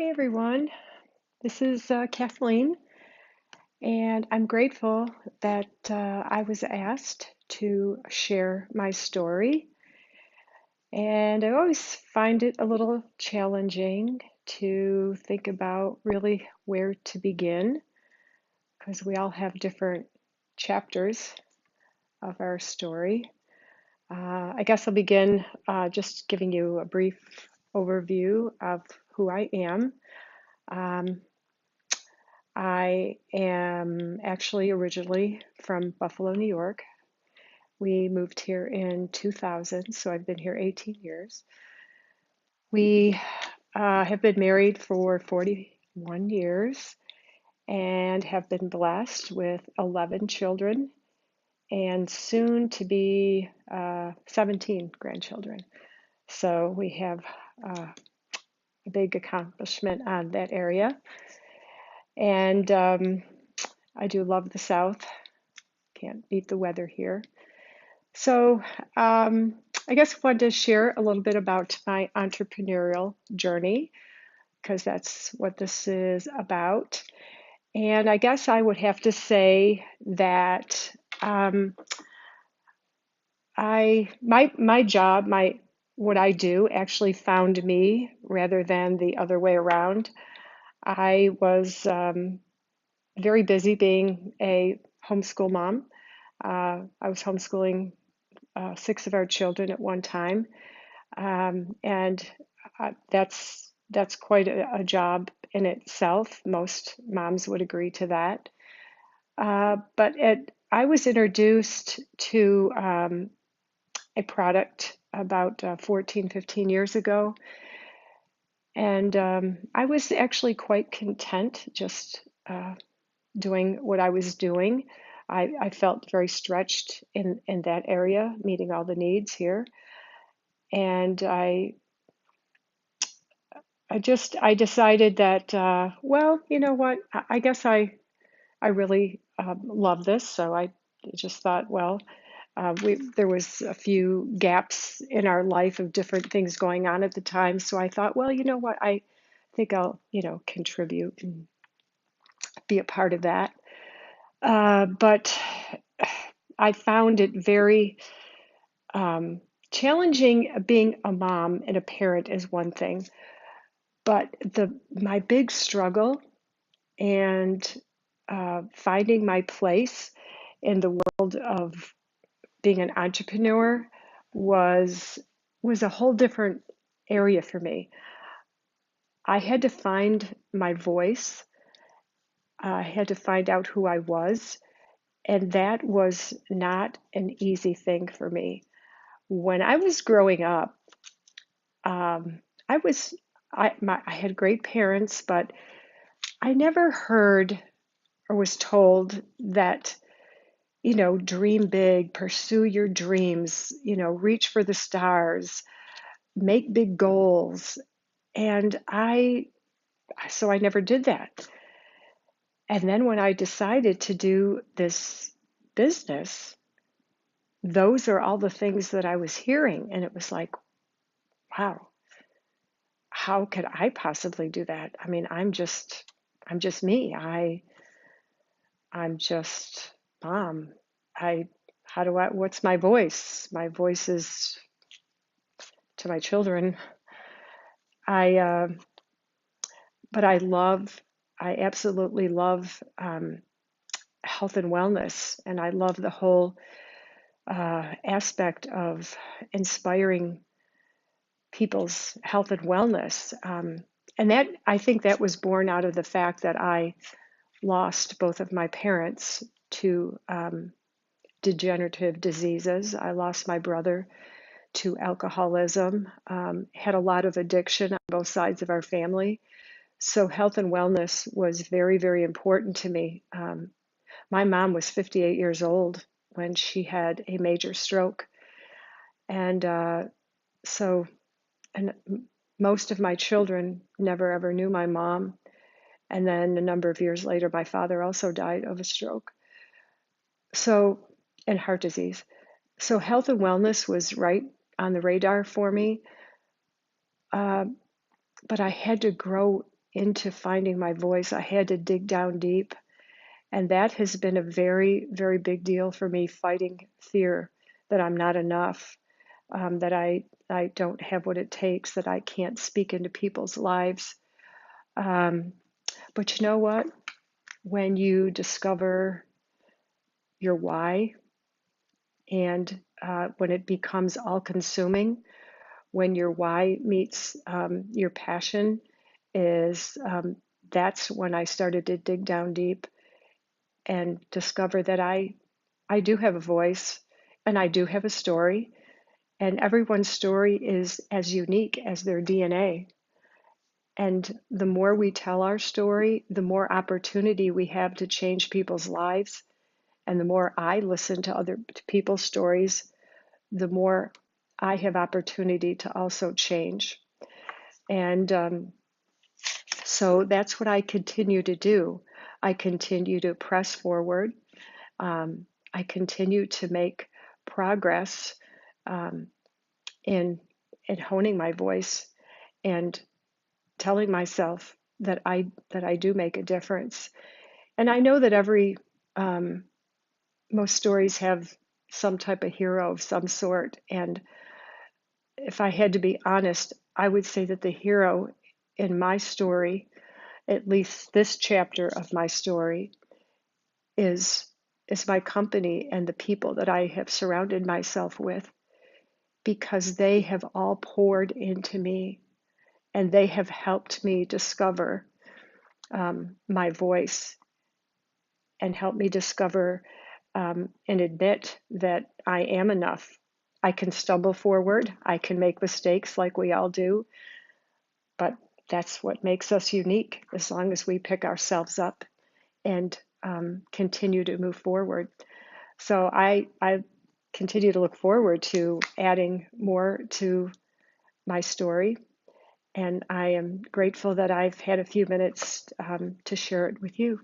Hey everyone, this is Kathleen, and I'm grateful that I was asked to share my story. And I always find it a little challenging to think about really where to begin because we all have different chapters of our story. I guess I'll begin just giving you a brief overview of who I am. Um, I am actually originally from Buffalo, New York. We moved here in 2000, so I've been here 18 years. We have been married for 41 years and have been blessed with 11 children and soon to be 17 grandchildren. So we have a big accomplishment on that area. And I do love the South. Can't beat the weather here. So, I guess I wanted to share a little bit about my entrepreneurial journey because that's what this is about. And I guess I would have to say that my job, what I do actually found me rather than the other way around. I was very busy being a homeschool mom. I was homeschooling six of our children at one time, and that's quite a job in itself. Most moms would agree to that. I was introduced to a product about 14, 15 years ago, and I was actually quite content just doing what I was doing. I felt very stretched in that area, meeting all the needs here. And I decided that well, you know what? I guess I really love this. So I just thought, well, we there was a few gaps in our life of different things going on at the time. So I thought, well, you know what? I think I'll contribute and be a part of that. But I found it very um, challenging. Being a mom and a parent is one thing, but the my big struggle and finding my place in the world of being an entrepreneur was was a whole different area for me. I had to find my voice. I had to find out who I was, and that was not an easy thing for me. When I was growing up, um, I was I had great parents, but I never heard or was told that, dream big, pursue your dreams, reach for the stars, make big goals. And so I never did that. And then when I decided to do this business, those are all the things that I was hearing. And it was like, wow, how could I possibly do that? I mean, I'm just me. I'm just mom. I what's my voice? My voice is to my children. I but I absolutely love health and wellness, and I love the whole aspect of inspiring people's health and wellness. And that I think that was born out of the fact that I lost both of my parents to degenerative diseases. I lost my brother to alcoholism, had a lot of addiction on both sides of our family. So, health and wellness was very, very important to me. My mom was 58 years old when she had a major stroke. And so, and most of my children never ever knew my mom. And then a number of years later, my father also died of a stroke. So, and heart disease. So, health and wellness was right on the radar for me. Uh, but I had to grow into finding my voice, I had to dig down deep. And that has been a very, very big deal for me, fighting fear that I'm not enough, that I don't have what it takes, that I can't speak into people's lives. Um, but you know what? When you discover your why and when it becomes all consuming, when your why meets your passion, is that's when I started to dig down deep and discover that I do have a voice and I do have a story, and everyone's story is as unique as their DNA. And the more we tell our story, the more opportunity we have to change people's lives. And the more I listen to other people's stories, the more I have opportunity to also change. And so that's what I continue to do. I continue to press forward. I continue to make progress um, in honing my voice and telling myself that I do make a difference. And I know that um, most stories have some type of hero of some sort. And if I had to be honest, I would say that the hero in my story, at least this chapter of my story, is my company and the people that I have surrounded myself with, because they have all poured into me and they have helped me discover my voice and helped me discover and admit that I am enough. I can stumble forward, I can make mistakes like we all do, but that's what makes us unique as long as we pick ourselves up and continue to move forward. So I continue to look forward to adding more to my story. And I am grateful that I've had a few minutes to share it with you.